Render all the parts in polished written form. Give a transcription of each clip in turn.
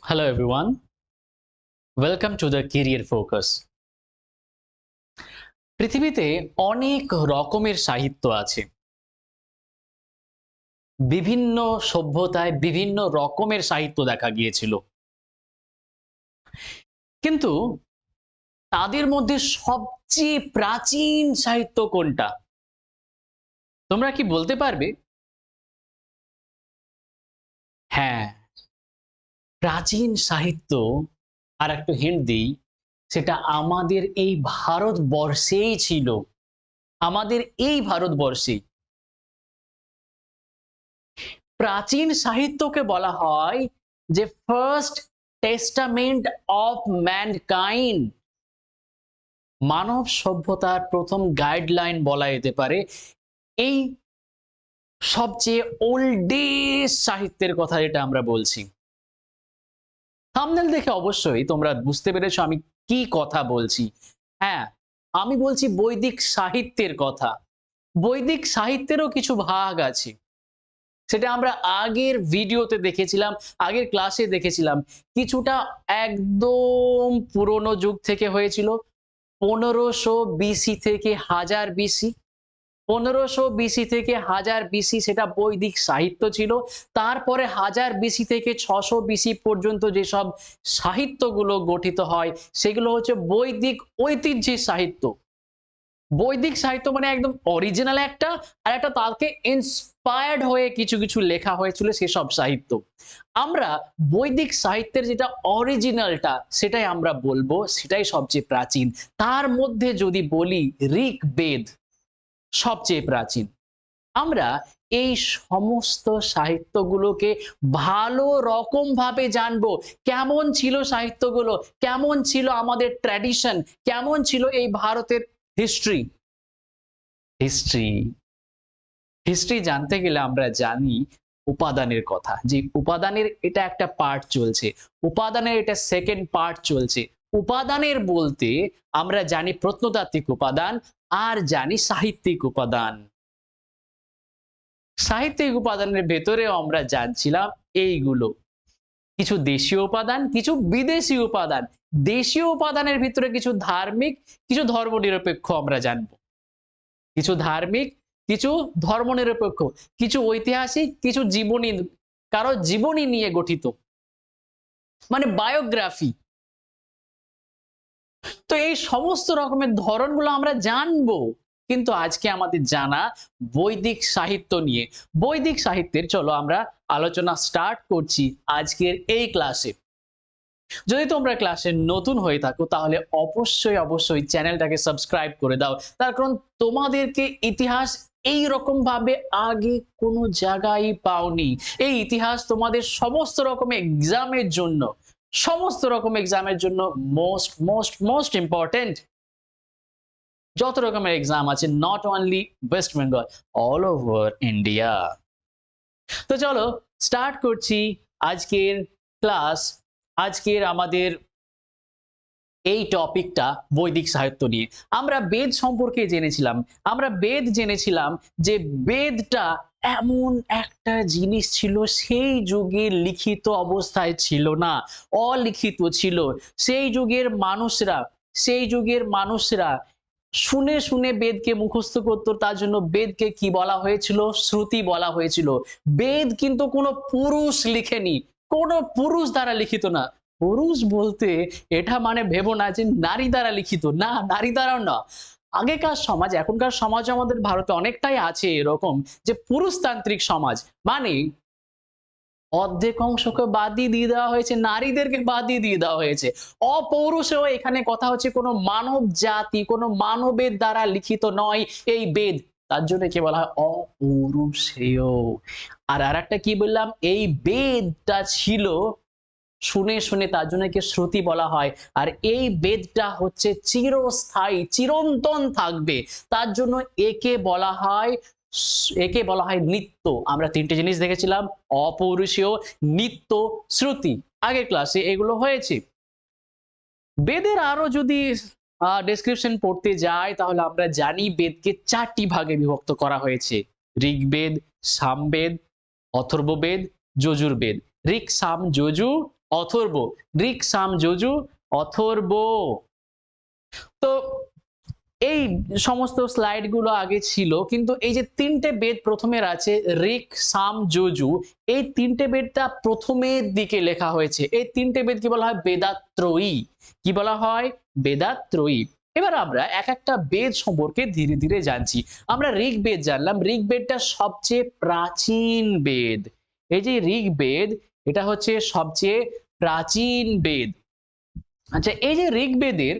Hello everyone, welcome to the Career Focus. পৃথিবীতে অনেক রকমের সাহিত্য আছে। বিভিন্ন সভ্যতায় বিভিন্ন রকমের সাহিত্য দেখা গিয়েছিল। কিন্তু তাদের মধ্যে সবচেয়ে প্রাচীন সাহিত্য কোনটা? তোমরা কি বলতে পারবে? হ্যাঁ, প্রাচীন সাহিত্য, আর একটু হিন্ট দিই, সেটা আমাদের এই ভারতবর্ষেই ছিল। আমাদের এই ভারতবর্ষেই। প্রাচীন সাহিত্যকে বলা হয় যে ফার্স্ট টেস্টামেন্ট অফ ম্যানকাইন্ড, মানব সভ্যতার প্রথম গাইডলাইন বলা যেতে পারে। এই সবচেয়ে ওল্ডেস্ট সাহিত্যের কথা যেটা আমরা বলছি। থাম্বনেল দেখে অবশ্যই তোমরা বুঝতে পেরেছো আমি কি কথা বলছি। হ্যাঁ, আমি বলছি বৈদিক সাহিত্যের কথা। বৈদিক সাহিত্যেরও কিছু ভাগ আছে, সেটা আমরা আগের ভিডিওতে দেখেছিলাম, আগের ক্লাসে দেখেছিলাম। কিছুটা একদম পুরনো যুগ থেকে হয়েছিল, 1500 বিসি থেকে 1000 বিসি। 1500 বিসি থেকে 1000 বিসি সেটা বৈদিক সাহিত্য ছিল। তারপরে 1000 বিসি থেকে 600 বিসি পর্যন্ত যেসব সাহিত্যগুলো গঠিত হয় সেগুলো হচ্ছে বৈদিক ঐতিহ্যের সাহিত্য। বৈদিক সাহিত্য মানে একদম অরিজিনাল একটা, আর একটা তাকে ইন্সপায়ার্ড হয়ে কিছু কিছু লেখা হয়েছিল সেসব সাহিত্য। আমরা বৈদিক সাহিত্যের যেটা অরিজিনালটা সেটাই আমরা বলবো, সেটাই সবচেয়ে প্রাচীন। তার মধ্যে যদি বলি ঋগ্বেদ সবচেয়ে প্রাচীন। আমরা এই সমস্ত সাহিত্যগুলোকে ভালো রকম ভাবে জানবো। কেমন ছিল সাহিত্যগুলো, কেমন ছিল আমাদের ট্র্যাডিশন, কেমন ছিল এই ভারতের হিস্ট্রি। হিস্ট্রি হিস্ট্রি জানতে গেলে আমরা জানি উপাদানের কথা, যে উপাদানের এটা একটা পার্ট চলছে, উপাদানের এটা সেকেন্ড পার্ট চলছে। উপাদানের বলতে আমরা জানি প্রত্নতাত্ত্বিক উপাদান আর জানি সাহিত্যিক উপাদান। সাহিত্যিক উপাদানের ভেতরেও আমরা জানছিলাম এইগুলো, কিছু দেশীয় উপাদান, কিছু বিদেশি উপাদান। দেশীয় উপাদানের ভিতরে কিছু ধার্মিক, কিছু ধর্মনিরপেক্ষ আমরা জানবো। কিছু ধার্মিক, কিছু ধর্মনিরপেক্ষ, কিছু ঐতিহাসিক, কিছু জীবনী, কারো জীবনী নিয়ে গঠিত, মানে বায়োগ্রাফি। তো এই সমস্ত রকমের ধরনগুলো আমরা জানবো। কিন্তু আজকে আমাদের জানা বৈদিক সাহিত্য নিয়ে। বৈদিক সাহিত্যের চলো আমরা আলোচনা স্টার্ট করছি আজকের এই ক্লাসে। যদি তোমরা ক্লাসে নতুন হয়ে থাকো তাহলে অবশ্যই অবশ্যই চ্যানেলটাকে সাবস্ক্রাইব করে দাও, তার কারণ তোমাদেরকে ইতিহাস এই রকম ভাবে আগে কোনো জায়গায় পাওনি। এই ইতিহাস তোমাদের সমস্ত রকম এক্সামের জন্য, সমস্ত রকম এক্সামের জন্য মোস্ট মোস্ট মোস্ট ইম্পর্টেন্ট। যত রকমের এক্সাম আছে, not only West Bengal, all over India. তো চলো স্টার্ট করছি আজকের ক্লাস। আজকের আমাদের এই টপিকটা বৈদিক সাহিত্য নিয়ে। আমরা বেদ সম্পর্কে জেনেছিলাম। আমরা বেদ জেনেছিলাম যে বেদটা এমন একটা জিনিস ছিল, সেই যুগে লিখিত অবস্থায় ছিল না, অলিখিত ছিল। সেই যুগের মানুষরা, সেই যুগের মানুষরা শুনে শুনে বেদকে মুখস্থ করত। তার জন্য বেদকে কি বলা হয়েছিল? শ্রুতি বলা হয়েছিল। বেদ কিন্তু কোনো পুরুষ লিখেনি, কোনো পুরুষ দ্বারা লিখিত না। পুরুষ বলতে এটা মানে ভেবো না যে নারী দ্বারা লিখিত, না, নারী দ্বারাও না। আগেকার সমাজ, এখনকার সমাজ আমাদের ভারতে অনেকটাই আছে এরকম, যে পুরুষতান্ত্রিক সমাজ, মানে অর্ধেক অংশকে বাদই দিয়ে দেওয়া হয়েছে, নারীদেরকে বাদই দিয়ে দেওয়া হয়েছে। অপৌরুষেও এখানে কথা হচ্ছে কোনো মানব জাতি, কোনো মানবের দ্বারা লিখিত নয় এই বেদ। তার জন্য কি বলা হয়? অপৌরুষেয়। আর আরেকটা কি বললাম? এই বেদটা ছিল শুনে শুনে, তার জন্য কি শ্রুতি বলা হয়। আর এই বেদটা হচ্ছে চিরস্থায়ী, চিরন্তন থাকবে, তার জন্য একে বলা হয়, একে বলা হয় নিত্য। আমরা তিনটে জিনিস দেখেছিলাম, অপৌরুষীয়, নিত্য, শ্রুতি। আগের ক্লাসে এগুলো হয়েছে। বেদের আরো যদি ডেসক্রিপশন পড়তে যাই তাহলে আমরা জানি বেদকে 4টি ভাগে বিভক্ত করা হয়েছে: ঋগ্বেদ, সামবেদ, অথর্ববেদ, যজুর্বেদ। ঋক, সাম, যজু অথর্ব, ঋক, সাম, যজু, অথর্ব। তো এই সমস্ত স্লাইড গুলো আগে ছিল, কিন্তু এই যে তিনটে বেদ প্রথমের আছে ঋক, সাম, যজু, এই তিনটে বেদটা প্রথমের দিকে লেখা হয়েছে। এই তিনটে বেদ কি বলা হয়? বেদাত্রয়ী। কি বলা হয়? বেদাত্রয়ী। এবার আমরা এক একটা বেদ সম্পর্কে ধীরে ধীরে জানছি। আমরা ঋগ্বেদ জানলাম, ঋগ্বেদটা সবচেয়ে প্রাচীন বেদ। এই যে ঋগ্বেদ, এটা হচ্ছে সবচেয়ে প্রাচীন বেদ। আচ্ছা, এই যে ঋগ্বেদের,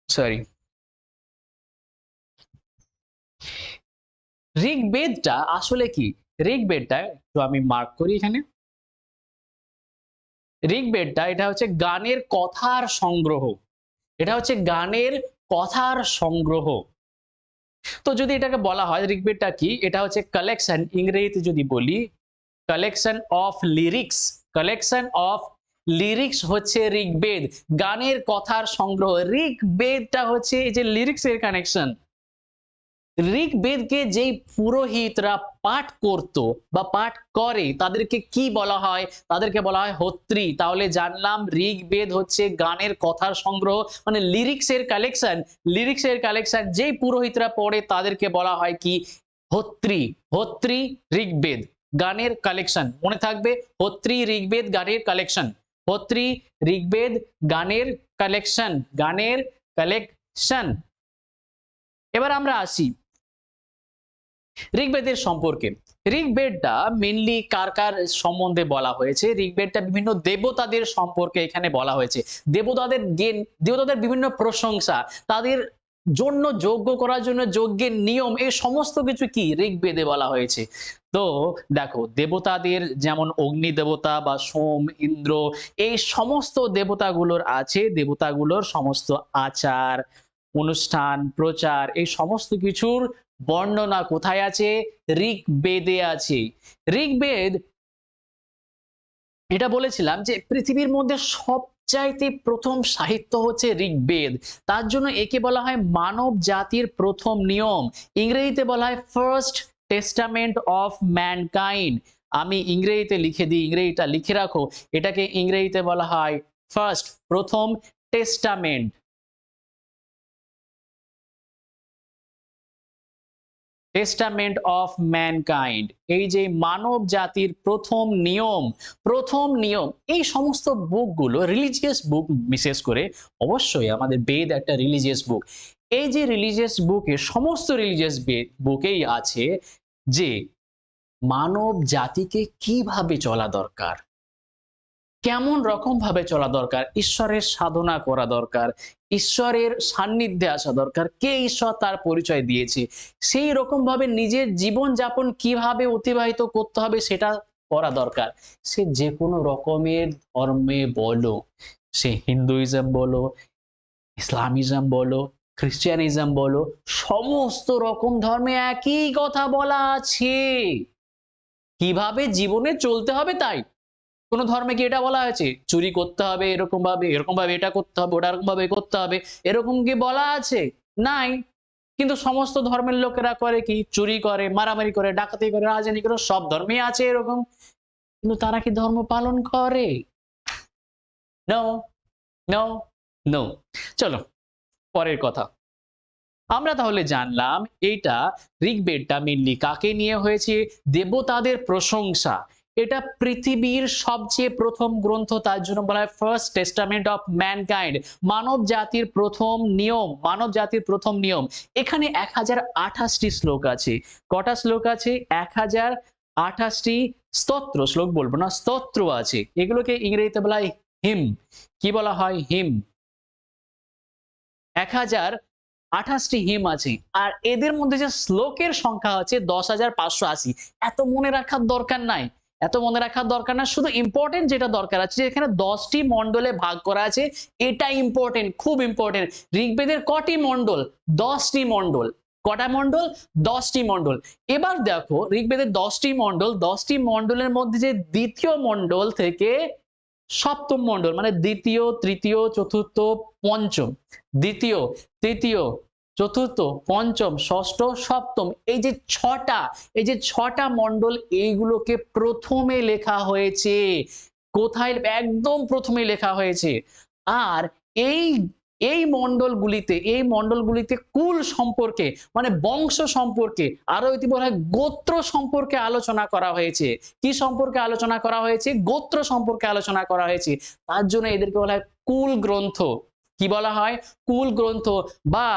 সরি, ঋগ্বেদটা আসলে কি? ঋগ্বেদটা তো আমি মার্ক করি এখানে। ঋগ্বেদটা এটা হচ্ছে গানের কথার সংগ্রহ। এটা হচ্ছে গানের কথার সংগ্রহ। তো যদি এটাকে বলা হয় ঋগ্বেদটা কি, এটা হচ্ছে কালেকশন, ইংরেজিতে যদি বলি collection of lyrics. Collection of lyrics হচ্ছে ঋগ্বেদ, গানের কথার সংগ্রহ। ঋগ্বেদটা হচ্ছে এই যে লিরিক্স এর কানেকশন। ঋগ্বেদকে যেই পুরোহিতরা পাঠ করত বা পাঠ করে তাদেরকে কি বলা হয়? তাদেরকে বলা হয় হোত্রী। তাহলে জানলাম ঋগ্বেদ হচ্ছে গানের কথার সংগ্রহ, মানে লিরিক্স এর কালেকশন। লিরিক্স এর কালেকশন যেই পুরোহিতরা পড়ে তাদেরকে বলা হয় কি? হোত্রী। হোত্রী ঋগ্বেদ, গানের কালেকশন। মনে থাকবে, হোত্রী ঋগ্বেদ গানের কালেকশন। হোত্রী ঋগ্বেদ গানের কালেকশন, গানের কালেকশন। এবার আমরা আসি ঋগ্বেদের সম্পর্কে। ঋগ্বেদটা মেনলি কার কার সম্বন্ধে বলা হয়েছে? ঋগ্বেদটা বিভিন্ন দেবতাদের সম্পর্কে এখানে বলা হয়েছে। দেবতাদের জ্ঞান, দেবতাদের বিভিন্ন প্রশংসা, তাদের জন্য যজ্ঞ করার জন্য যজ্ঞের নিয়ম, এই সমস্ত কিছু কি ঋগ্বেদে বলা হয়েছে। তো দেখো, দেবতাদের যেমন অগ্নি দেবতা বা সোম, ইন্দ্র, এই সমস্ত দেবতাগুলোর আছে, দেবতাগুলোর সমস্ত আচার, অনুষ্ঠান, প্রচার, এই সমস্ত কিছুর বর্ণনা কোথায় আছে? ঋগ্বেদে আছে। ঋগ্বেদ, এটা বলেছিলাম যে পৃথিবীর মধ্যে সবচাইতে প্রথম সাহিত্য হচ্ছে ঋগ্বেদ। তার জন্য একে বলা হয় মানব জাতির প্রথম নিয়ম। ইংরেজিতে বলা হয় ফার্স্ট টেস্টামেন্ট অফ ম্যানকাইন্ড। আমি ইংরেজিতে লিখে দিই, ইংরেজিটা লিখে রাখো। এটাকে ইংরেজিতে বলা হয় ফার্স্ট, প্রথম টেস্টামেন্ট। টেস্টামেন্ট অফ ম্যানকাইন্ড, এই যে মানব জাতির প্রথম নিয়ম, প্রথম নিয়ম। এই সমস্ত বুকগুলো রিলিজিয়াস বুক, বিশেষ করে অবশ্যই আমাদের বেদ একটা রিলিজিয়াস বুক। এই যে রিলিজিয়াস বুকে, সমস্ত রিলিজিয়াস বুকেই আছে যে মানব জাতিকে কিভাবে চলা দরকার, কেমন রকম ভাবে চলা দরকার, ঈশ্বরের সাধনা করা দরকার, ঈশ্বরের সান্নিধ্যে আসা দরকার, কে ঈশ্বর তার পরিচয় দিয়েছে, সেই রকম ভাবে নিজের জীবন যাপন কিভাবে অতিবাহিত করতে হবে সেটা করা দরকার। সে যে কোনো রকমের ধর্মে বলো, সে হিন্দুইজম বলো, ইসলামিজম বলো, খ্রিস্টানিজম বলো, সমস্ত রকম ধর্মে একই কথা বলা আছে, কিভাবে জীবনে চলতে হবে তাই। কোন ধর্মে কি এটা বলা হয়েছে চুরি করতে হবে এরকম ভাবে এটা করতে হবে, ওটা এরকম ভাবে করতে হবে, এরকম কি বলা আছে? নাই। কিন্তু সমস্ত ধর্মের লোকেরা করে কি? চুরি করে, মারামারি করে, ডাকাতি করে, রাজনীতি করে, সব ধর্মেই আছে এরকম। কিন্তু তারা কি ধর্ম পালন করে? No, no, no. চলো পরের কথা। আমরা তাহলে জানলাম এইটা ঋগ্বেদটা মেনলি কাকে নিয়ে হয়েছে? দেবতাদের প্রশংসা। এটা পৃথিবীর সবচেয়ে প্রথম গ্রন্থ, তার জন্য বলা হয় ফার্স্ট টেস্টামেন্ট অফ ম্যানকাইন্ড, মানব জাতির প্রথম নিয়ম, মানব জাতির প্রথম নিয়ম। এখানে 1028টি শ্লোক আছে। কটা শ্লোক আছে? 1028টি স্তোত্র, শ্লোক বলবো না, স্তোত্র আছে। এগুলোকে ইংরেজিতে বলা হয় হিম। কি বলা হয়? হিম। 1028টি হিম আছে। আর এদের মধ্যে যে শ্লোকের সংখ্যা আছে 10,580। এত মনে রাখার দরকার নাই, এত মনে রাখার দরকার না। শুধু ইম্পর্টেন্ট যেটা দরকার আছে, এখানে 10টি মণ্ডলে ভাগ করা আছে, এটা ইম্পর্টেন্ট, খুব ইম্পর্টেন্ট। ঋগ্বেদের কটি মণ্ডল? 10টি মণ্ডল। কটা মণ্ডল? 10টি মণ্ডল। এবার দেখো ঋগ্বেদের 10টি মণ্ডল, 10টি মণ্ডলের মধ্যে যে দ্বিতীয় মণ্ডল থেকে সপ্তম মণ্ডল, মানে দ্বিতীয়, তৃতীয়, চতুর্থ, পঞ্চম, দ্বিতীয়, তৃতীয়, চতুর্থ, পঞ্চম, ষষ্ঠ, সপ্তম, এই যে ছটা মণ্ডল, এইগুলোকে প্রথমে লেখা হয়েছে। কোথায়? একদম প্রথমে লেখা হয়েছে। আর এই এই মণ্ডলগুলিতে কুল সম্পর্কে, মানে বংশ সম্পর্কে, আরো যদি বলা হয় গোত্র সম্পর্কে আলোচনা করা হয়েছে। কি সম্পর্কে আলোচনা করা হয়েছে? গোত্র সম্পর্কে আলোচনা করা হয়েছে। তার জন্য এদেরকে বলা হয় কুল গ্রন্থ। কি বলা হয়? কুল গ্রন্থ বা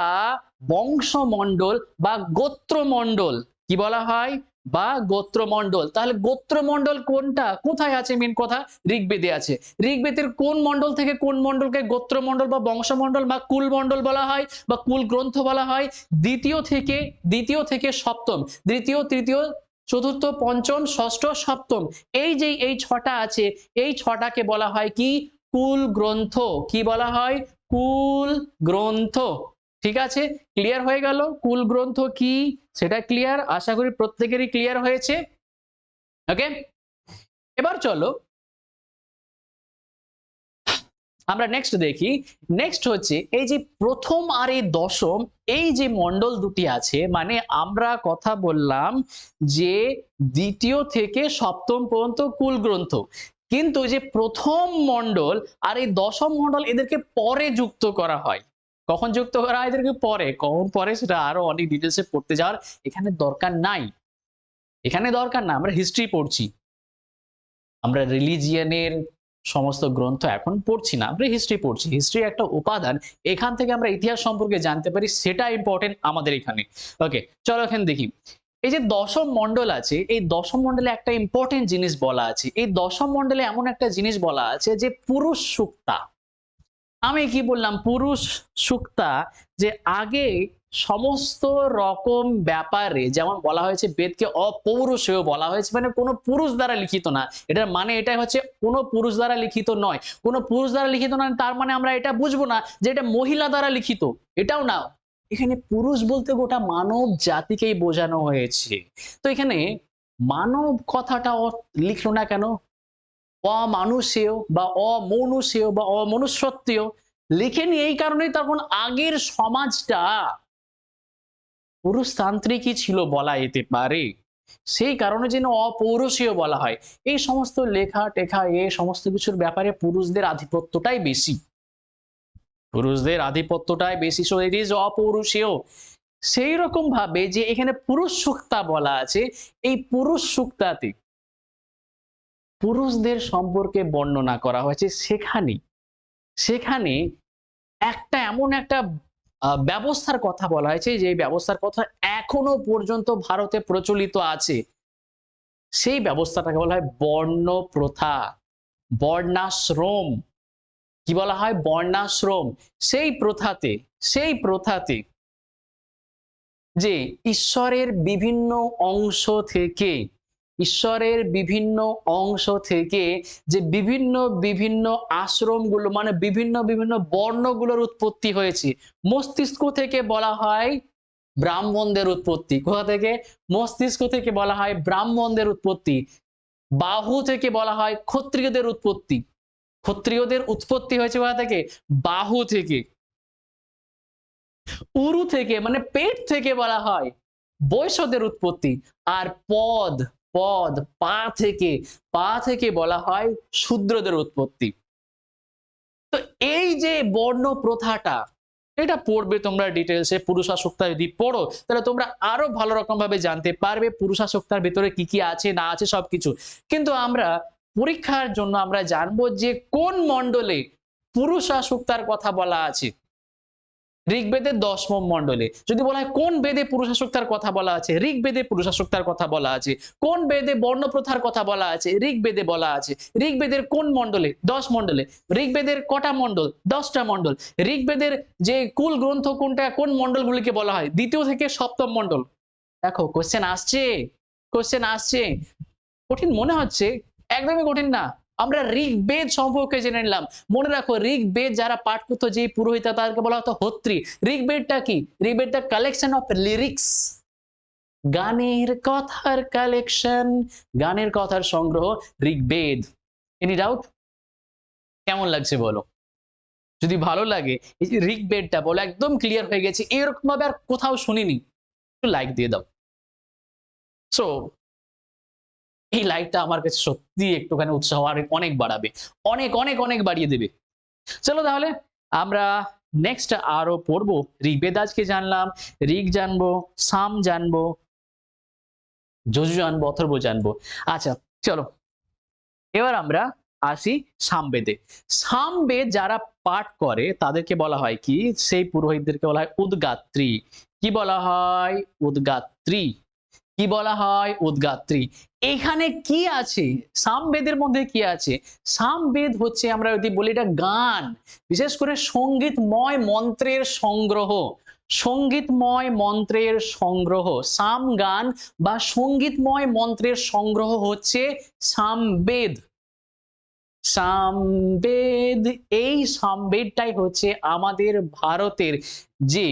বংশমণ্ডল বা গোত্রমণ্ডল। কি বলা হয়? বা গোত্রমণ্ডল। তাহলে গোত্রমণ্ডল কোনটা? কোথায় আছে? মেন কথা ঋগ্বেদে আছে। ঋগ্বেদের কোন মণ্ডল থেকে কোন মণ্ডলকে গোত্রমণ্ডল বা বংশমণ্ডল বা কুলমণ্ডল বলা হয় বা কুল গ্রন্থ বলা হয়? দ্বিতীয় থেকে সপ্তম, দ্বিতীয়, তৃতীয়, চতুর্থ, পঞ্চম, ষষ্ঠ, সপ্তম, এই ছটা আছে, এই ছটাকে বলা হয় কি? কুল গ্রন্থ। কি বলা হয়? কুল গ্রন্থ। ঠিক আছে, ক্লিয়ার হয়ে গেল কুল গ্রন্থ কি সেটা ক্লিয়ার? আশা করি প্রত্যেকেরই ক্লিয়ার হয়েছে। ওকে, এবার চলো আমরা নেক্সট দেখি। নেক্সট হচ্ছে এই যে প্রথম আর এই দশম, এই যে মণ্ডল দুটি আছে, মানে আমরা কথা বললাম যে দ্বিতীয় থেকে সপ্তম পর্যন্ত কুল গ্রন্থ, কিন্তু যে প্রথম মণ্ডল আর এই দশম মণ্ডল এদেরকে পরে যুক্ত করা হয়। কখন যুক্ত করা হয় এদেরকে? পরে। কখন পরে সেটা আরো অনেক ডিটেলসে পড়তে যাওয়ার এখানে দরকার নাই। এখানে দরকার না, আমরা হিস্ট্রি পড়ছি, আমরা রিলিজিয়নের সমস্ত গ্রন্থ এখন পড়ছি না, আমরা হিস্ট্রি পড়ছি। হিস্ট্রি একটা উপাদান, এখান থেকে আমরা ইতিহাস সম্পর্কে জানতে পারি, সেটা ইম্পর্টেন্ট আমাদের এখানে। ওকে, চলো এখানে দেখি। এই যে দশম মণ্ডল আছে, এই দশম মণ্ডলে একটা ইম্পর্টেন্ট জিনিস বলা আছে। এই দশম মণ্ডলে এমন একটা জিনিস বলা আছে যে পুরুষ সুক্তা। আমি কি বললাম? পুরুষ সুক্তা, যে আগে সমস্ত রকম ব্যাপারে যেমন বলা হয়েছে বেদকে অপৌরুষেয় বলা হয়েছে, মানে কোনো পুরুষ দ্বারা লিখিত না। এটার মানে এটাই হচ্ছে কোনো পুরুষ দ্বারা লিখিত নয়। কোনো পুরুষ দ্বারা লিখিত নয় তার মানে আমরা এটা বুঝবো না যে এটা মহিলা দ্বারা লিখিত, এটাও না। এখানে পুরুষ বলতে গোটা মানব জাতিকেই বোঝানো হয়েছে। তো এখানে মানব কথাটা লিখলো না কেন? অমানুষেয় বা অমনুষেয় বা অমনুষ্যত্বীয় লিখেনি এই কারণেই, তখন আগের সমাজটা পুরুষতান্ত্রিকই ছিল বলা যেতে পারে, সেই কারণে যেন অপৌরুষীয় বলা হয়। এই সমস্ত লেখা টেখা এই সমস্ত কিছুর ব্যাপারে পুরুষদের আধিপত্যটাই বেশি, পুরুষদের আধিপত্যটাই বেশি, সো ইট ইজ অপৌরুষীয়। সেই রকম ভাবে যে এখানে পুরুষ সুক্তা বলা আছে, এই পুরুষ সুক্তাতে পুরুষদের সম্পর্কে বর্ণনা করা হয়েছে। সেখানে সেখানে এমন একটা ব্যবস্থার কথা বলা হয়েছে, যে ব্যবস্থার কথা এখনো পর্যন্ত ভারতে প্রচলিত আছে। সেই ব্যবস্থাটাকে বলা হয় বর্ণ প্রথা, বর্ণাশ্রম। কি বলা হয়? বর্ণাশ্রম। সেই প্রথাতে যে ঈশ্বরের বিভিন্ন অংশ থেকে, ঈশ্বরের বিভিন্ন অংশ থেকে যে বিভিন্ন বিভিন্ন আশ্রমগুলো, মানে বিভিন্ন বিভিন্ন বর্ণগুলোর উৎপত্তি হয়েছে। মস্তিষ্ক থেকে বলা হয় ব্রাহ্মণদের উৎপত্তি। কোথা থেকে? মস্তিষ্ক থেকে বলা হয় ব্রাহ্মণদের উৎপত্তি। বাহু থেকে বলা হয় ক্ষত্রিয়দের উৎপত্তি। ক্ষত্রিয়দের উৎপত্তি হয়েছে কোথা থেকে? বাহু থেকে। উরু থেকে, মানে পেট থেকে বলা হয় বৈশ্যদের উৎপত্তি। আর পদ পদ পা থেকে বলা হয় শূদ্রদের উৎপত্তি। তো এই যে বর্ণ প্রথাটা, এটা পড়বে তোমরা ডিটেলসে। পুরুষাসক্তা যদি পড়ো তাহলে তোমরা আরো ভালো রকম ভাবে জানতে পারবে পুরুষাসক্তার ভিতরে কি কি আছে না আছে সবকিছু। কিন্তু আমরা পরীক্ষার জন্য আমরা জানবো যে কোন মণ্ডলে পুরুষাসক্তার কথা বলা আছে। ঋগ্বেদের দশম মণ্ডলে। যদি বলা হয় কোন বেদে পুরুষাসক্তার কথা বলা আছে, ঋগ্বেদে পুরুষাসক্তার কথা বলা আছে। কোন বেদে বর্ণপ্রথার কথা বলা আছে, ঋগ্বেদে বলা আছে। ঋগ্বেদের কোন মণ্ডলে? 10 মণ্ডলে। ঋগ্বেদের কটা মণ্ডল? 10টা মণ্ডল। ঋগ্বেদের যে কুল গ্রন্থ কোনটা, কোন মণ্ডলগুলিকে বলা হয়? দ্বিতীয় থেকে সপ্তম মণ্ডল। দেখো কোশ্চেন আসছে, কোশ্চেন আসছে। কঠিন মনে হচ্ছে? একদমই কঠিন না। আমরা ঋগ্বেদ সম্পর্কে জেনে নিলাম। মনে রাখো ঋগ্বেদ যারা পাঠ করতো, যে পুরোহিতা, তাদেরকে বলা হতো হোত্রী। ঋগ্বেদটা কি? ঋগ্বেদটা কালেকশন অফ লিরিক্স, গানের কথার কালেকশন, গানের কথার সংগ্রহ ঋগ্বেদ। Any doubt? কেমন লাগছে বলো? যদি ভালো লাগে এই যে ঋগ্বেদটা বলো একদম ক্লিয়ার হয়ে গেছে, এরকম ভাবে আর কোথাও শুনিনি, একটু লাইক দিয়ে দাও। সো এই লাইকটা আমার কাছে সত্যি একটুখানি উৎসাহ আর অনেক বাড়াবে, অনেক অনেক অনেক বাড়িয়ে দেবে। চলো তাহলে আমরা নেক্সট আরো পড়বো। ঋগ্বেদ আজকে জানলাম, ঋগ জানবো, সাম জানবো, যজু জানবো, অথর্ব জানবো। আচ্ছা চলো এবার আমরা আসি সামবেদে। সামবেদ যারা পাঠ করে তাদেরকে বলা হয় কি, সেই পুরোহিতদেরকে বলা হয় উদ্গাত্রী। কি বলা হয়? উদ্গাত্রী। কি বলা হয়? উদ্গাত্রী। এখানে কি আছে? সামবেদের মধ্যে কি আছে? সামবেদ হচ্ছে, আমরা যদি বলি এটা গান, বিশেষ করে সঙ্গীতময় মন্ত্রের সংগ্রহ। সঙ্গীতময় মন্ত্রের সংগ্রহ, সাম গান বা সঙ্গীতময় মন্ত্রের সংগ্রহ হচ্ছে সামবেদ। সামবেদ, এই সামবেদটাই হচ্ছে আমাদের ভারতের যে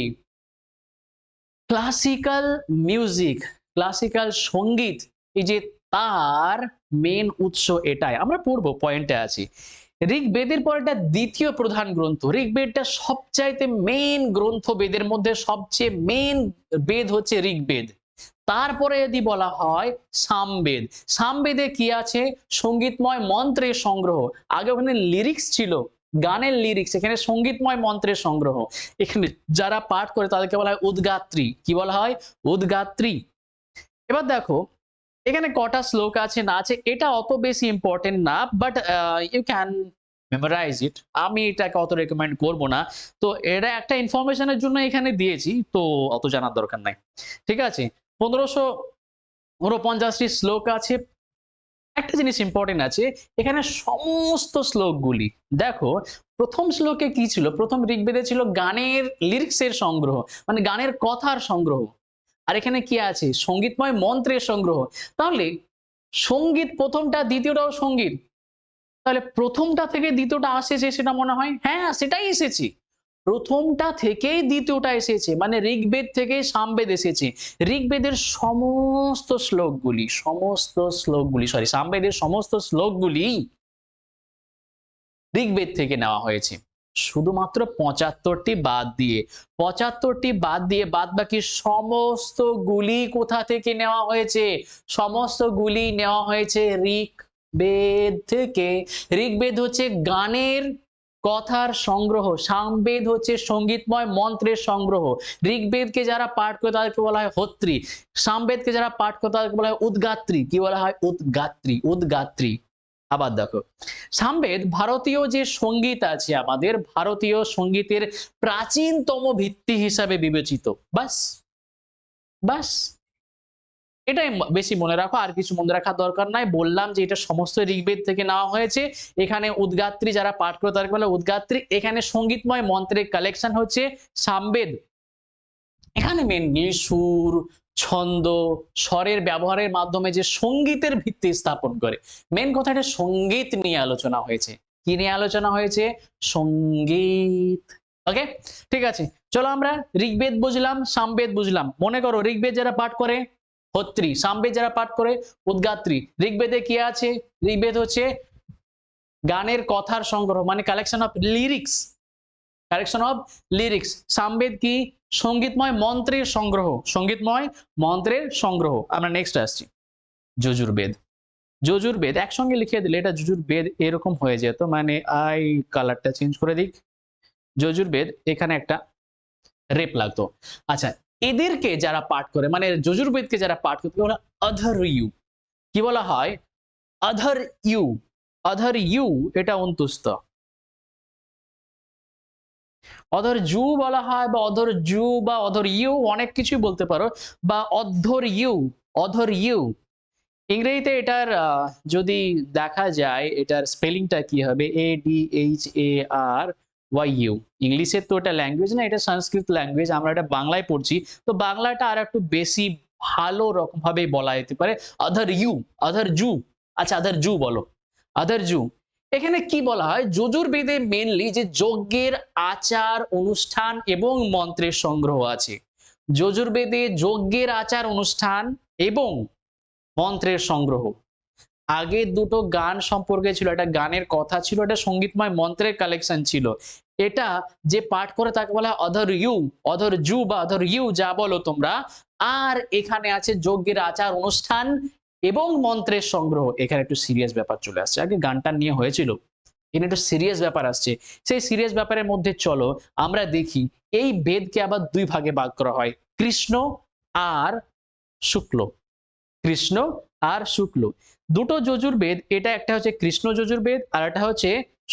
ক্লাসিক্যাল মিউজিক, ক্লাসিক্যাল সঙ্গীত, এই যে তার মেন উৎস এটাই। আমরা পড়বো, পয়েন্টে আছি। ঋগ্বেদের পর এটা দ্বিতীয় প্রধান গ্রন্থ। ঋগ্বেদটা সবচাইতে মেন গ্রন্থ, বেদের মধ্যে সবচেয়ে মেন বেদ হচ্ছে ঋগ্বেদ। তারপরে যদি বলা হয় সামবেদ, সামবেদে কি আছে? সঙ্গীতময় মন্ত্রের সংগ্রহ। আগে ওখানে লিরিক্স ছিল, গানের লিরিক্স, এখানে সঙ্গীতময় মন্ত্রের সংগ্রহ। এখানে যারা পাঠ করে তাদেরকে বলা হয় উদ্গাত্রী। কি বলা হয়? উদ্গাত্রী। এবার দেখো এখানে কটা শ্লোক আছে না আছে এটা অত বেশি ইম্পর্টেন্ট না, বাট ইউ ক্যান মেমোরাইজ ইট। আমি এটাকে অত রেকমেন্ড করব না। তো এটা একটা ইনফরমেশনের জন্য এখানে দিয়েছি, তো অত জানার দরকার নাই। ঠিক আছে, 1549টি শ্লোক আছে। একটা জিনিস ইম্পর্টেন্ট আছে এখানে, সমস্ত শ্লোকগুলি দেখো, প্রথম শ্লোকে কি ছিল? প্রথম ঋগ্বেদে ছিল গানের লিরিক্সের সংগ্রহ, মানে গানের কথার সংগ্রহ। আর এখানে কি আছে? সঙ্গীতময় মন্ত্রের সংগ্রহ। তাহলে সঙ্গীত প্রথমটা, দ্বিতীয়টাও সঙ্গীত। তাহলে প্রথমটা থেকে দ্বিতীয়টা আসেছে সেটা মনে হয়, হ্যাঁ সেটাই এসেছে। প্রথমটা থেকেই দ্বিতীয়টা এসেছে, মানে ঋগ্বেদ থেকে সামবেদ এসেছে। ঋগ্বেদের সমস্ত শ্লোকগুলি, সরি, সামবেদের সমস্ত শ্লোকগুলি ঋগ্বেদ থেকে নেওয়া হয়েছে, শুধুমাত্র 75টি বাদ দিয়ে। 75টি বাদ দিয়ে বাদ বাকি সমস্ত গুলি কোথা থেকে নেওয়া হয়েছে? সমস্ত গুলি নেওয়া হয়েছে ঋগ্বেদ থেকে। ঋগ্বেদ হচ্ছে গানের কথার সংগ্রহ, সামবেদ হচ্ছে সঙ্গীতময় মন্ত্রের সংগ্রহ। ঋগ্বেদকে যারা পাঠ করে তাদেরকে বলা হয় হোত্রী, সামবেদকে যারা পাঠ করে তাদেরকে বলা হয় উদ্গাত্রী। কি বলা হয়? উদ্গাত্রী, উদ্গাত্রী। আবার দেখো, সামবেদ ভারতীয় যে সঙ্গীত আছে, আমাদের ভারতীয় সঙ্গীতের প্রাচীনতম ভিত্তি হিসাবে বিবেচিত। বাস বাস, এটাই বেশি মনে রাখো, আর কিছু মনে রাখার দরকার নাই। বললাম যে এটা সমস্ত ঋগ্বেদ থেকে নেওয়া হয়েছে। এখানে উদ্গাত্রী যারা পাঠ করে তাদেরকে বলে উদ্গাত্রী। এখানে সঙ্গীতময় মন্ত্রের কালেকশন হচ্ছে সামবেদ। এখানে মেনলি সুর, ছন্দ, স্বরের ব্যবহারের মাধ্যমে যে সঙ্গীতের ভিত্তি স্থাপন করে। মেন কথাটা সঙ্গীত নিয়ে আলোচনা হয়েছে। কি নিয়ে আলোচনা হয়েছে? সঙ্গীত। ওকে, ঠিক আছে। চলো আমরা ঋগ্বেদ বুঝলাম, সামবেদ বুঝলাম। মনে করো ঋগ্বেদ যারা পাঠ করে হোত্রী, সামবেদ যারা পাঠ করে উদ্গাত্রী। ঋগ্বেদে কি আছে? ঋগ্বেদ হচ্ছে গানের কথার সংগ্রহ, মানে collection of lyrics, collection of lyrics. Samaveda কি? সঙ্গীতময় মন্ত্রের সংগ্রহ, সঙ্গীতময় মন্ত্রের সংগ্রহ। আমরা নেক্সট আসছি যজুর্বেদ। যজুর্বেদ একসঙ্গে লিখে দিলে এটা যজুর্বেদ এরকম হয়ে যেত, মানে আই কালারটা চেঞ্জ করে দিক। যজুর্বেদ এখানে একটা রেপ লাগতো। আচ্ছা, এদেরকে যারা পাঠ করে, মানে যজুর্বেদকে যারা পাঠ করতে বলা অধর ইউ। কি বলা হয়? অধর ইউ। অধর ইউ এটা অন্তুস্ত। অধর জু বলা হয়, বা অধর জু, বা অধর ইউ, অনেক কিছুই বলতে পারো, বা অধর ইউ, অধর ইউ। ইংরেজিতে এটার যদি দেখা যায় এটার স্পেলিংটা কি হবে? ADHARYU। ইংলিশের তো এটা ল্যাঙ্গুয়েজ না, এটা সংস্কৃত ল্যাঙ্গুয়েজ, আমরা এটা বাংলায় পড়ছি, তো বাংলাটা আর একটু বেশি ভালো রকম ভাবে বলা যেতে পারে। অধর ইউ, অধর জু। আচ্ছা অধর জু বলো, অধর জু। এখানে কি বলা হয়? যজুর্বেদে মেনলি যে যজ্ঞের আচার অনুষ্ঠান এবং মন্ত্রের সংগ্রহ আছে। যজুর্বেদে যজ্ঞের আচার অনুষ্ঠান এবং মন্ত্রের সংগ্রহ। আগে দুটো গান সম্পর্কে ছিল, একটা গানের কথা ছিল, একটা সঙ্গীতময় মন্ত্রের কালেকশন ছিল। এটা যে পাঠ করে তাকে বলা হয় অধর ইউ, অধর জু বা অধর ইউ যা বলো তোমরা। আর এখানে আছে যজ্ঞের আচার অনুষ্ঠান এবং মন্ত্রের সংগ্রহ। এখানে একটু সিরিয়াস ব্যাপার চলে আসছে, আগে গানটা নিয়ে হয়েছিল, এখানে একটু সিরিয়াস ব্যাপার আসছে। সেই সিরিয়াস ব্যাপারের মধ্যে চলো আমরা দেখি এই বেদকে আবার দুই ভাগে ভাগ করা হয়, কৃষ্ণ আর শুক্ল। কৃষ্ণ আর শুক্ল দুটো যজুর্বেদ, এটা একটা হচ্ছে কৃষ্ণ যজুর্বেদ আর একটা হচ্ছে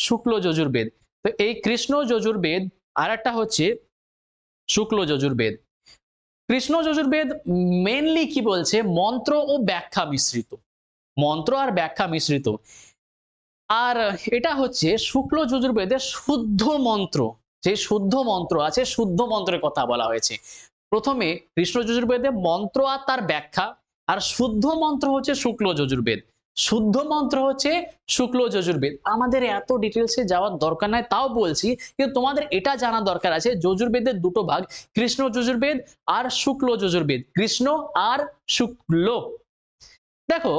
শুক্ল যজুর্বেদ। তো এই কৃষ্ণ যজুর্বেদ আর একটা হচ্ছে শুক্ল যজুর্বেদ। কৃষ্ণ যজুর্বেদ মেনলি কি বলছে, মন্ত্র ও ব্যাখ্যা মিশ্রিত, মন্ত্র আর ব্যাখ্যা মিশ্রিত। আর এটা হচ্ছে শুক্ল যজুর্বেদের শুদ্ধ মন্ত্র, যে শুদ্ধ মন্ত্র আছে, শুদ্ধ মন্ত্রের কথা বলা হয়েছে। প্রথমে কৃষ্ণ যজুর্বেদে মন্ত্র আর তার ব্যাখ্যা, আর শুদ্ধ মন্ত্র হচ্ছে শুক্ল যজুর্বেদ, শুদ্ধ মন্ত্র হচ্ছে শুক্ল যজুর্বেদ। আমাদের এত ডিটেলসে যাওয়ার দরকার নাই, তাও বলছি, কিন্তু তোমাদের এটা জানা দরকার আছে যজুর্বেদের দুটো ভাগ, কৃষ্ণ যজুর্বেদ আর শুক্ল যজুর্বেদ, কৃষ্ণ আর শুক্ল। দেখো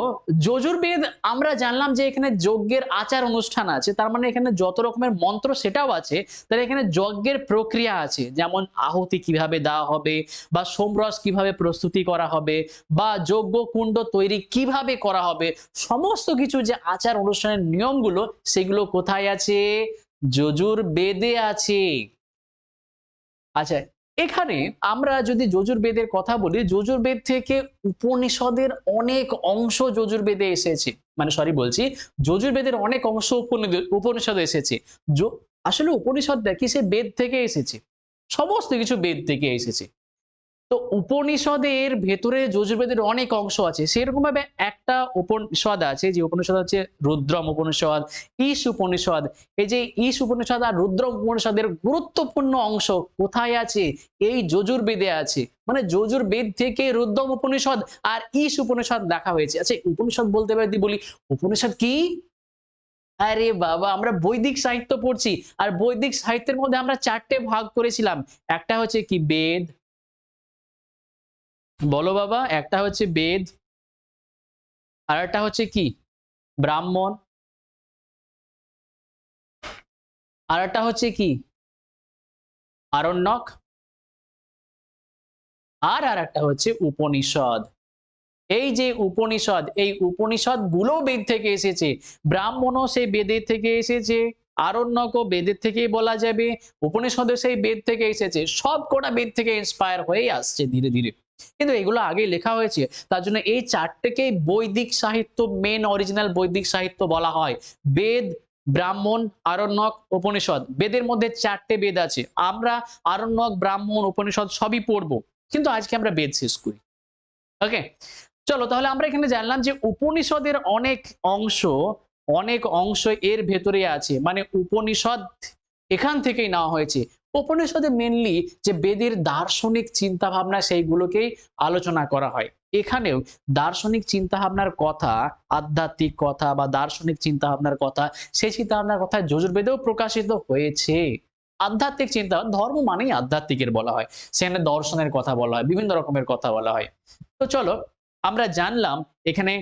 যজুর্বেদ আমরা জানলাম যে এখানে যজ্ঞের আচার অনুষ্ঠান আছে, তার মানে এখানে যত রকমের মন্ত্র সেটাও আছে, তাহলে এখানে যজ্ঞের প্রক্রিয়া আছে, যেমন আহুতি কিভাবে দেওয়া হবে, বা সোমরস কিভাবে প্রস্তুতি করা হবে, বা যজ্ঞ কুণ্ড তৈরি কিভাবে করা হবে, সমস্ত কিছু যে আচার অনুষ্ঠানের নিয়মগুলো সেগুলো কোথায় আছে, যজুর্বেদে আছে। আচ্ছা, এখানে আমরা যদি যজুর্বেদের কথা বলি, যজুর্বেদ থেকে উপনিষদের অনেক অংশ যজুর্বেদে এসেছে, মানে সরি বলছি, যজুর্বেদের অনেক অংশ উপনিষদে এসেছে। আসলে উপনিষদটা কি, সে বেদ থেকে এসেছে, সমস্ত কিছু বেদ থেকে এসেছে। তো উপনিষদের ভেতরে যজুর্বেদের অনেক অংশ আছে, সেরকম ভাবে একটা উপনিষদ আছে, যে উপনিষদ হচ্ছে রুদ্রম উপনিষদ, ঈশ উপনিষদ। এই যে ঈশ উপনিষদ আর রুদ্রম উপনিষদের গুরুত্বপূর্ণ অংশ কোথায় আছে, এই যজুর্বেদে আছে। মানে যজুর্বেদ থেকে রুদ্রম উপনিষদ আর ঈশ উপনিষদ দেখা হয়েছে। আচ্ছা, উপনিষদ বলতে পারি বলি, উপনিষদ কি? আরে বাবা, আমরা বৈদিক সাহিত্য পড়ছি, আর বৈদিক সাহিত্যের মধ্যে আমরা চারটে ভাগ করেছিলাম। একটা হচ্ছে কি, বেদ, বলো বাবা, একটা হচ্ছে বেদ, আর একটা হচ্ছে কি, ব্রাহ্মণ, আর একটা হচ্ছে কি, আরণ্যক, আর একটা হচ্ছে উপনিষদ। এই যে উপনিষদ, এই উপনিষদ গুলো বেদ থেকে এসেছে, ব্রাহ্মণও সেই বেদের থেকে এসেছে, আরণ্যকও বেদের থেকেই বলা যাবে, উপনিষদও সেই বেদ থেকে এসেছে, সব কটা বেদ থেকে ইন্সপায়ার হয়েই আসছে ধীরে ধীরে। কিন্তু এগুলো আগে লেখা হয়েছে, তার জন্য এই চারটেকেই বৈদিক সাহিত্য, মেন অরিজিনাল বৈদিক সাহিত্য বলা হয়। বেদ, ব্রাহ্মণ, আরণ্যক, উপনিষদ। বেদের মধ্যে চারটে বেদ আছে, আমরা আরণ্যক, ব্রাহ্মণ, উপনিষদ সবই পড়বো, কিন্তু আজকে আমরা বেদ শেষ করি। ওকে, চলো তাহলে আমরা এখানে জানলাম যে উপনিষদের অনেক অংশ এর ভেতরে আছে, মানে উপনিষদ এখান থেকেই নেওয়া হয়েছে। উপনিষদে মেনলি যে বেদের দার্শনিক চিন্তা ভাবনা সেইগুলোকেই আলোচনা করা হয়। এখানেও দার্শনিক চিন্তা ভাবনার কথা, আধ্যাত্মিক কথা বা দার্শনিক চিন্তা ভাবনার কথা, সেই চিন্তা ভাবনার কথা যজুর্বেদেও প্রকাশিত হয়েছে। আধ্যাত্মিক চিন্তা, ধর্ম মানেই আধ্যাত্মিকের বলা হয়, সেখানে দর্শনের কথা বলা হয়, বিভিন্ন রকমের কথা বলা হয়। তো চলো আমরা জানলাম এখানে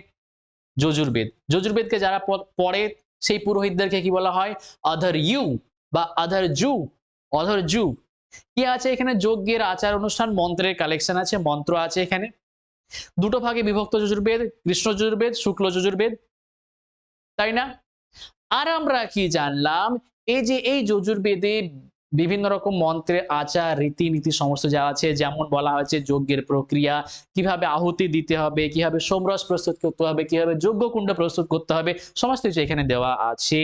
যজুর্বেদ, যজুর্বেদকে যারা পড়ে সেই পুরোহিতদেরকে কি বলা হয়, অধর ইউ বা অধর জু, অধর জু। কি আছে এখানে, যজ্ঞের আচার অনুষ্ঠান, মন্ত্রের কালেকশন আছে, মন্ত্র আছে এখানে। দুটো ভাগে বিভক্ত যজুর্বেদ, কৃষ্ণ যজুর্বেদ, শুক্ল যজুর্বেদ, তাই না? আর আমরা কি জানলাম, এই যে এই যজুর্বেদে বিভিন্ন রকম মন্ত্রের আচার, রীতিনীতি সমস্ত যা আছে, যেমন বলা হয়েছে যজ্ঞের প্রক্রিয়া, কিভাবে আহুতি দিতে হবে, কিভাবে সোমরস প্রস্তুত করতে হবে, কিভাবে যজ্ঞকুণ্ড প্রস্তুত করতে হবে, সমস্ত কিছু এখানে দেওয়া আছে।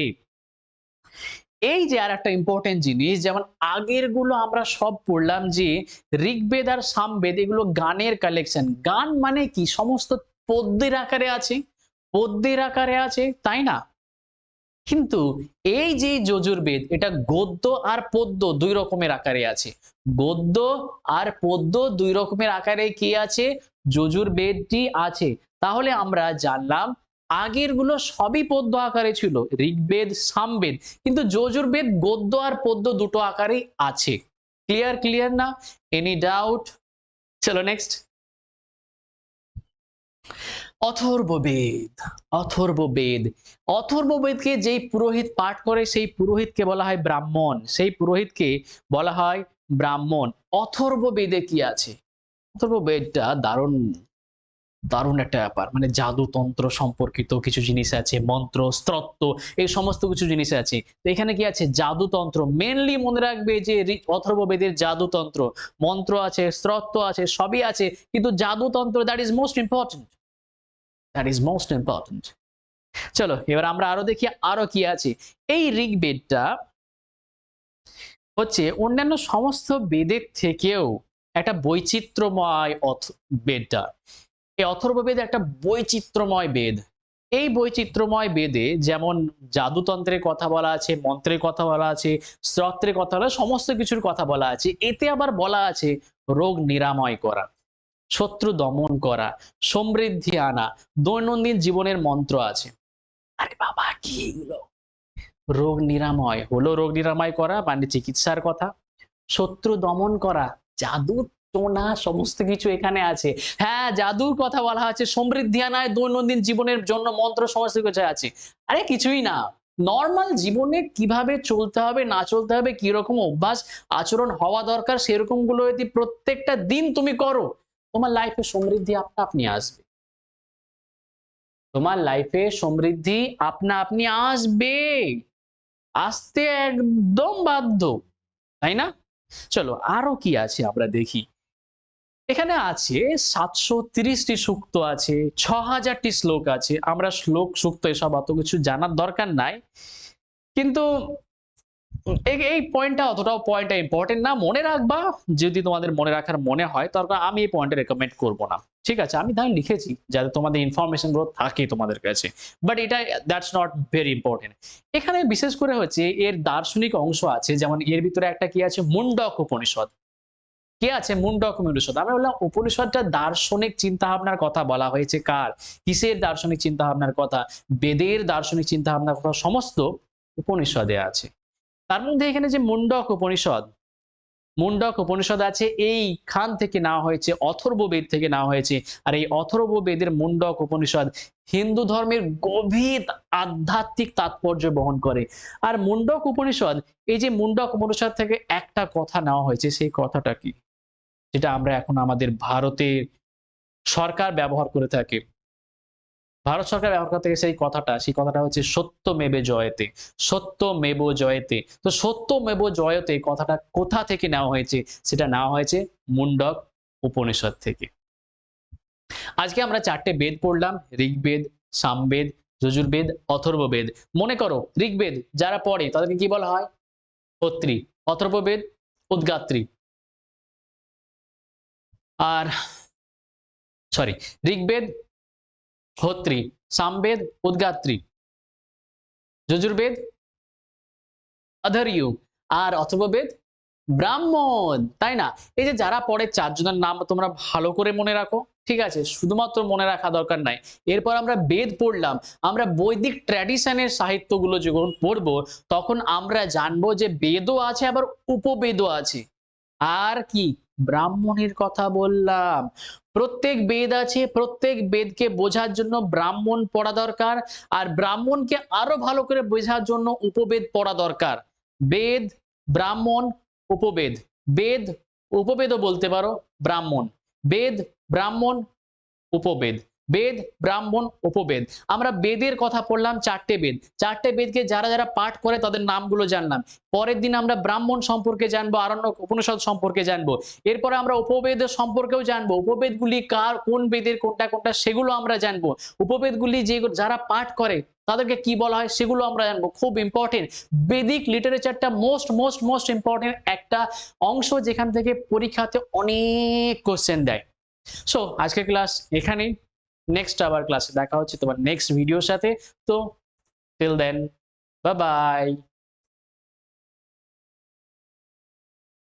এই যে আর একটা ইম্পর্টেন্ট জিনিস, যেমন আগের গুলো আমরা সব পড়লাম যে ঋগ্বেদ আর সামবেদ এগুলো গানের কালেকশন। গান মানে কি, সমস্ত পদ্যের আকারে আছে, পদ্যের আকারে আছে, তাই না? কিন্তু এই যে যজুর্বেদ, এটা গদ্য আর পদ্য দুই রকমের আকারে আছে। গদ্য আর পদ্য দুই রকমের আকারে কি আছে, যজুর্বেদটি আছে। তাহলে আমরা জানলাম আগের গুলো সবই পদ্য আকারে ছিল, ঋগ্বেদ, সামবেদ, কিন্তু যজুর্বেদ গদ্য আর পদ্য দুটো আকারেই আছে। ক্লিয়ার? ক্লিয়ার না? Any doubt? চলো নেক্সট। অথর্ববেদ। অথর্ববেদ, অথর্ববেদকে যেই পুরোহিত পাঠ করে সেই পুরোহিতকে বলা হয় ব্রাহ্মণ, সেই পুরোহিতকে বলা হয় ব্রাহ্মণ। অথর্ববেদে কি আছে? অথর্ববেদটা দারুণ, দারুণ একটা ব্যাপার। মানে জাদুতন্ত্র সম্পর্কিত কিছু জিনিস আছে, মন্ত্র, স্তোত্র, এই সমস্ত কিছু জিনিস আছে। তো এখানে কি আছে? জাদুতন্ত্র। মেইনলি মনে রাখবে যে অথর্ববেদের জাদুতন্ত্র, মন্ত্র আছে, স্তোত্র আছে, সবই আছে। কিন্তু জাদুতন্ত্র that is most important. That is most important. চলো এবার আমরা আরো দেখি আরো কি আছে। এই ঋগ্বেদটা হচ্ছে অন্যান্য সমস্ত বেদের থেকেও একটা বৈচিত্র্যময় বেদটা। এই অথর্ববেদ একটা বৈচিত্র্যময় বেদ। এই বৈচিত্র্যময় বেদে যেমন জাদুতন্ত্রের কথা বলা আছে, মন্ত্রের কথা বলা আছে, স্তোত্রের কথা বলা, সমস্ত কিছুর কথা বলা আছে। এতে আবার বলা আছে রোগ নিরাময় করা, শত্রু দমন করা, সমৃদ্ধি আনা, দৈনন্দিন জীবনের মন্ত্র আছে। আরে বাবা কি এগুলো? রোগ নিরাময় হলো, রোগ নিরাময় করা মানে চিকিৎসার কথা, শত্রু দমন করা, জাদু টোনা সমস্ত কিছু এখানে আছে। হ্যাঁ, জাদুর কথা বলা আছে, সমৃদ্ধি আনায়, দৈনন্দিন জীবনের জন্য মন্ত্র সমস্ত কিছু আছে। আরে কিছুই না, নর্মাল জীবনে কিভাবে চলতে হবে না চলতে হবে, কিরকম অভ্যাস আচরণ হওয়া দরকার সেরকম গুলো যদি প্রত্যেকটা দিন তুমি করো, তোমার লাইফে সমৃদ্ধি আপনা আপনি আসবে। তোমার লাইফে সমৃদ্ধি আপনা আপনি আসবে, আসতে একদম বাধ্য, তাই না? চলো আরো কি আছে আমরা দেখি। এখানে আছে 730টি সূক্ত আছে, 6000টি শ্লোক আছে। আমরা শ্লোক সূক্ত এসব অত কিছু জানার দরকার নাই। কিন্তু এই পয়েন্টটা অতটাও পয়েন্টটা ইম্পর্টেন্ট না। মনে রাখবা, যদি তোমাদের মনে রাখার মনে হয় তারপর আমি এই পয়েন্টটা রেকমেন্ড করব না। ঠিক আছে? আমি তাই লিখেছি যাতে তোমাদের ইনফরমেশন গুলো থাকে তোমাদের কাছে। বাট এটা দ্যাটস নট ভেরি ইম্পর্টেন্ট। এখানে বিশেষ করে হচ্ছে এর দার্শনিক অংশ আছে। যেমন এর ভিতরে একটা কি আছে? মুন্ডক উপনিষদ। কি আছে? মুন্ডক উপনিষদ। আমরা বললাম উপনিষদটা দার্শনিক চিন্তাভাবনার কথা বলা হয়েছে কার? কিসের দার্শনিক চিন্তাভাবনার কথা? বেদের দার্শনিক চিন্তাভাবনার কথা সমস্ত উপনিষদে আছে। তার মধ্যে এখানে যে মুন্ডক উপনিষদ আছে, এইখান থেকে নেওয়া হয়েছে, অথর্ববেদ থেকে নেওয়া হয়েছে। আর এই অথর্ববেদের মুন্ডক উপনিষদ হিন্দু ধর্মের গভীর আধ্যাত্মিক তাৎপর্য বহন করে। আর মুন্ডক উপনিষদ, এই যে মুন্ডক উপনিষদ থেকে একটা কথা নেওয়া হয়েছে, সেই কথাটা কি? যেটা আমরা এখন আমাদের ভারতের সরকার ব্যবহার করে থাকে। ভারত সরকার ব্যবহার করতে গেছে সেই কথাটা হচ্ছে সত্যমেবে জয়তে। সত্যমেব জয়তে। তো সত্যমেব জয়তে কথাটা কোথা থেকে নেওয়া হয়েছে? সেটা নেওয়া হয়েছে মুন্ডক উপনিষদ থেকে। আজকে আমরা ৪ টে বেদ পড়লাম। ঋগ্বেদ, সামবেদ, যজুর্বেদ, অথর্ববেদ। মনে করো ঋগ্বেদ যারা পড়ে তাদেরকে কি বলা হয়? হোত্রী। অথর্ববেদ উদ্গাত্রী। আর সরি, ঋগ্বেদ হোত্রী, সামবেদ উদ্গাত্রী, যজুর্বেদ অধর্য, আর অথর্ববেদ ব্রাহ্মণ, তাই না? এই যে যারা পড়ে ৪ জনের নাম তোমরা ভালো করে মনে রাখো। ঠিক আছে? শুধুমাত্র মনে রাখা দরকার নাই। এরপর আমরা বেদ পড়লাম। আমরা বৈদিক ট্র্যাডিশনের সাহিত্যগুলো যখন পড়বো তখন আমরা জানবো যে বেদও আছে আবার উপবেদও আছে। আর কি? ব্রাহ্মণের কথা বললাম। প্রত্যেক বেদ আছে, প্রত্যেক বেদকে বোঝার জন্য ব্রাহ্মণ পড়া দরকার। আর ব্রাহ্মণকে আরো ভালো করে বোঝার জন্য উপবেদ পড়া দরকার। বেদ, ব্রাহ্মণ, উপবেদ। বেদ, উপবেদও বলতে পারো ব্রাহ্মণ। বেদ, ব্রাহ্মণ, উপবেদ। বেদ, ব্রাহ্মণ, উপবেদ। আমরা বেদের কথা পড়লাম ৪ টে বেদ। ৪ টে বেদকে যারা যারা পাঠ করে তাদের নামগুলো জানলাম। পরের দিন আমরা ব্রাহ্মণ সম্পর্কে জানবো, আরণ্যক উপনিষদ সম্পর্কে জানবো। এরপরে আমরা উপবেদ সম্পর্কেও জানবো। উপবেদগুলি কার, কোন বেদের কোনটা কোনটা সেগুলো আমরা জানবো। উপবেদগুলি যে যারা পাঠ করে তাদেরকে কি বলা হয় সেগুলো আমরা জানবো। খুব ইম্পর্টেন্ট। বেদিক লিটারেচারটা মোস্ট মোস্ট মোস্ট ইম্পর্টেন্ট একটা অংশ যেখান থেকে পরীক্ষাতে অনেক কোশ্চেন দেয়। সো আজকের ক্লাস এখানেই। নেক্সট আবার ক্লাসে দেখা হচ্ছে তোমার নেক্সট ভিডিওর সাথে। তো টিল দেন, বাই বাই।